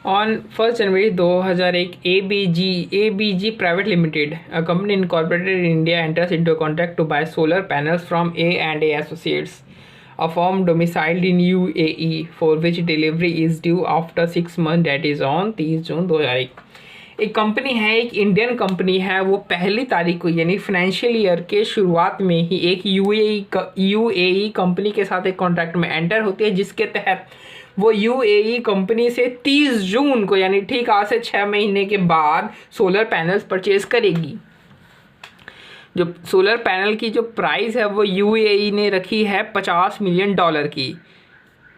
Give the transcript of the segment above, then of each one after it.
On 1st January 2001, ABG Private Limited, a company incorporated in India, enters into a contract to buy solar panels from A&A Associates, a firm domiciled in UAE, for which delivery is due after 6 months, that is on 30 जून 2001। एक company है, एक Indian company है, वो पहली तारीख को यानी financial year के शुरुआत में ही एक यूएई कंपनी के साथ एक कॉन्ट्रैक्ट में एंटर होती है, जिसके तहत वो यूएई कंपनी से 30 जून को यानी ठीक आज से 6 महीने के बाद सोलर पैनल्स परचेज करेगी। जो सोलर पैनल की जो प्राइस है वो यूएई ने रखी है $50 मिलियन की,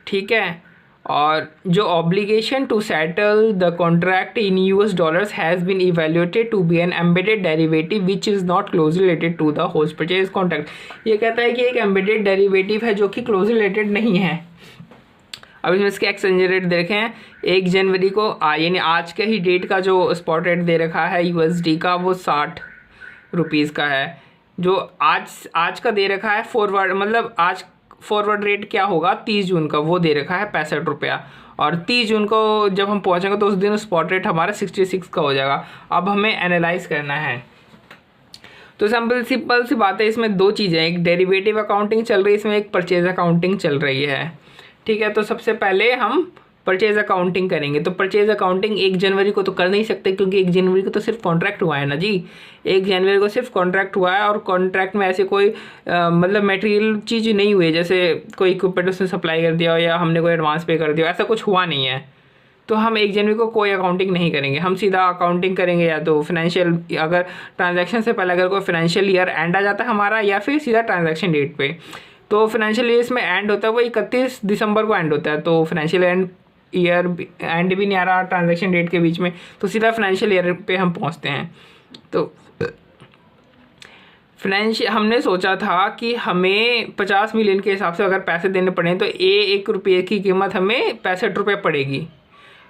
ठीक है। और जो obligation to settle the contract in US dollars has been evaluated to be an embedded derivative which is not closely related to the host purchase contract. ये कहता है कि एक एम्बेडेड डेरिवेटिव है जो कि क्लोजली रिलेटेड नहीं है। अब इसमें इसके एक्सचेंज रेट देखें, 1 जनवरी को यानी आज के ही डेट का जो स्पॉट रेट दे रखा है USD का वो 60 रुपीज़ का है। जो आज का दे रखा है फॉरवर्ड, मतलब आज फॉरवर्ड रेट क्या होगा 30 जून का, वो दे रखा है 65 रुपया। और 30 जून को जब हम पहुंचेंगे तो उस दिन स्पॉट रेट हमारा 66 का हो जाएगा। अब हमें एनालाइज करना है। तो सिंपल सी बात है, इसमें दो चीज़ें, एक डेरिवेटिव अकाउंटिंग चल रही है, इसमें एक परचेज अकाउंटिंग चल रही है, ठीक है। तो सबसे पहले हम परचेज अकाउंटिंग करेंगे। तो परचेज अकाउंटिंग 1 जनवरी को तो कर नहीं सकते, क्योंकि 1 जनवरी को तो सिर्फ कॉन्ट्रैक्ट हुआ है ना जी। 1 जनवरी को सिर्फ कॉन्ट्रैक्ट हुआ है और कॉन्ट्रैक्ट में ऐसे कोई मतलब मटेरियल चीज़ नहीं हुई है, जैसे कोई इक्विपमेंट उसने सप्लाई कर दिया हो या हमने कोई एडवांस पे कर दिया, ऐसा कुछ हुआ नहीं है। तो हम 1 जनवरी को कोई अकाउंटिंग नहीं करेंगे, हम सीधा अकाउंटिंग करेंगे या तो फाइनेंशियल, अगर ट्रांजैक्शन से पहले अगर कोई फाइनेंशियल ईयर एंड आ जाता है हमारा, या फिर सीधा ट्रांजैक्शन डेट पे। तो फाइनेंशियल ईयर में एंड होता है वो 31 दिसंबर को एंड होता है, तो फाइनेंशियल ईयर एंड भी नहीं आ रहा ट्रांजैक्शन डेट के बीच में, तो सीधा फाइनेंशियल ईयर पे हम पहुंचते हैं। तो हमने सोचा था कि हमें 50 मिलियन के हिसाब से अगर पैसे देने पड़े तो 1 रुपये की कीमत हमें 65 रुपये पड़ेगी।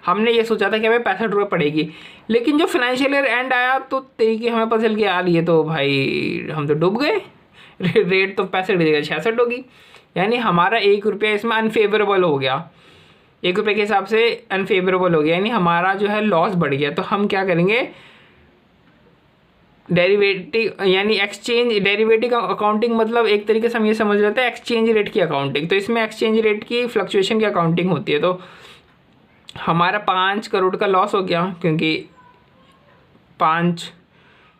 हमने ये सोचा था कि हमें 65 रुपये पड़ेगी, लेकिन जो फाइनेंशियल ईयर एंड आया तो तरीके हमें पता चल गया यार ये तो भाई हम तो डूब गए, रेट तो 65 की जगह 66 होगी, यानी हमारा 1 रुपया इसमें अनफेवरेबल हो गया, 1 रुपये के हिसाब से अनफेवरेबल हो गया, यानी हमारा जो है लॉस बढ़ गया। तो हम क्या करेंगे, डेरिवेटिव यानी एक्सचेंज, डेरिवेटिव का अकाउंटिंग मतलब एक तरीके से हम ये समझ लेते हैं एक्सचेंज रेट की अकाउंटिंग। तो इसमें एक्सचेंज रेट की फ्लक्चुएशन की अकाउंटिंग होती है। तो हमारा 5 करोड़ का लॉस हो गया, क्योंकि 5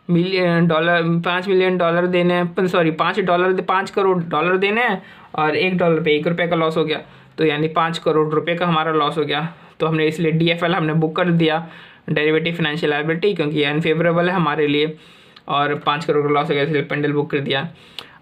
मिलियन डॉलर देने हैं, सॉरी 5 करोड़ डॉलर देने हैं और $1 पे 1 रुपये का लॉस हो गया, तो यानी 5 करोड़ रुपए का हमारा लॉस हो गया। तो हमने इसलिए DFL हमने बुक कर दिया, डेरिवेटिव फाइनेंशियल लायबिलिटी, क्योंकि ये अनफेवरेबल है हमारे लिए और 5 करोड़ का लॉस हो गया, इसलिए पेंडल बुक कर दिया।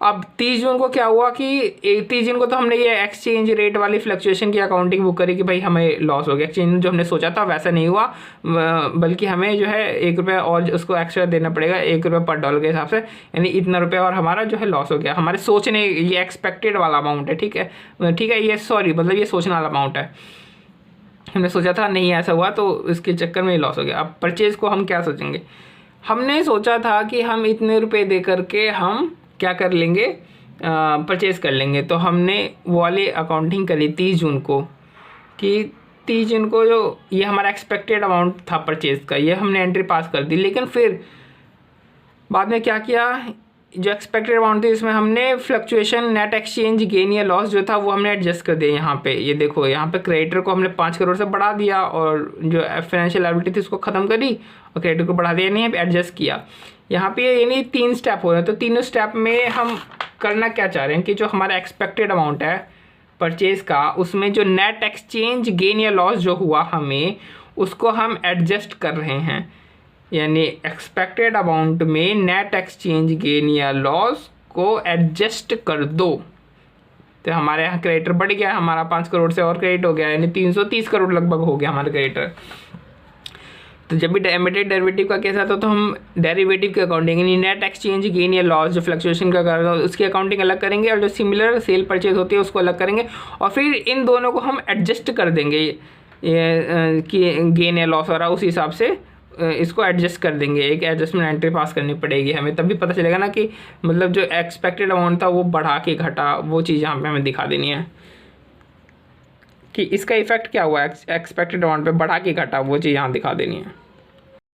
अब 30 जून को क्या हुआ कि 30 जून को तो हमने ये एक्सचेंज रेट वाली फ्लक्चुएशन की अकाउंटिंग बुक करी कि भाई हमें लॉस हो गया, एक्सचेंज जो हमने सोचा था वैसा नहीं हुआ, बल्कि हमें जो है 1 रुपया और उसको एक्स्ट्रा देना पड़ेगा, 1 रुपया पर डॉलर के हिसाब से, यानी इतना रुपया और हमारा जो है लॉस हो गया। हमारे सोचने, ये एक्सपेक्टेड वाला अमाउंट है, ठीक है, ये सॉरी मतलब ये सोचने वाला अमाउंट है। हमने सोचा था नहीं ऐसा हुआ, तो इसके चक्कर में लॉस हो गया। अब परचेज़ को हम क्या सोचेंगे, हमने सोचा था कि हम इतने रुपए दे करके हम क्या कर लेंगे, परचेज़ कर लेंगे। तो हमने वो वाली अकाउंटिंग करी 30 जून को, कि 30 जून को जो ये हमारा एक्सपेक्टेड अमाउंट था परचेज़ का, ये हमने एंट्री पास कर दी। लेकिन फिर बाद में क्या किया, जो एक्सपेक्टेड अमाउंट थी इसमें हमने फ्लक्चुएशन नेट एक्सचेंज गेन या लॉस जो था वो हमने एडजस्ट कर दिया। यहाँ पे ये देखो, यहाँ पे क्रेडिटर को हमने 5 करोड़ से बढ़ा दिया और जो फाइनेंशियल लायबिलिटी थी उसको ख़त्म करी और क्रेडिटर को बढ़ा दिया, नहीं एडजस्ट किया। यहाँ पे यानी 3 स्टेप हो रहे हैं। तो तीनों स्टेप में हम करना क्या चाह रहे हैं कि जो हमारा एक्सपेक्टेड अमाउंट है परचेज़ का, उसमें जो नेट एक्सचेंज गेन या लॉस जो हुआ हमें, उसको हम एडजस्ट कर रहे हैं। यानी एक्सपेक्टेड अमाउंट में नेट एक्सचेंज गेन या लॉस को एडजस्ट कर दो। तो हमारे यहाँ क्रेडिटर बढ़ गया, हमारा 5 करोड़ से और क्रेडिट हो गया, यानी 330 करोड़ लगभग हो गया हमारा क्रेडिटर। तो जब भी एमिटेड डेरिवेटिव का केस आता है तो हम डेरिवेटिव की अकाउंटिंग यानी नेट एक्सचेंज गेन या लॉस जो फ्लक्चुएशन का कर रहा है उसकी अकाउंटिंग अलग करेंगे, और जो सिमिलर सेल परचेज होती है उसको अलग करेंगे, और फिर इन दोनों को हम एडजस्ट कर देंगे कि गेन या लॉस हो रहा है, उस हिसाब से इसको एडजस्ट कर देंगे। एक एडजस्टमेंट एंट्री पास करनी पड़ेगी हमें, तभी पता चलेगा ना कि मतलब जो एक्सपेक्टेड अमाउंट था वो बढ़ा के घटा, वो चीज़ यहाँ पे हमें दिखा देनी है कि इसका इफेक्ट क्या हुआ एक्सपेक्टेड अमाउंट पे, बढ़ा के घटा, वो चीज़ यहाँ दिखा देनी है।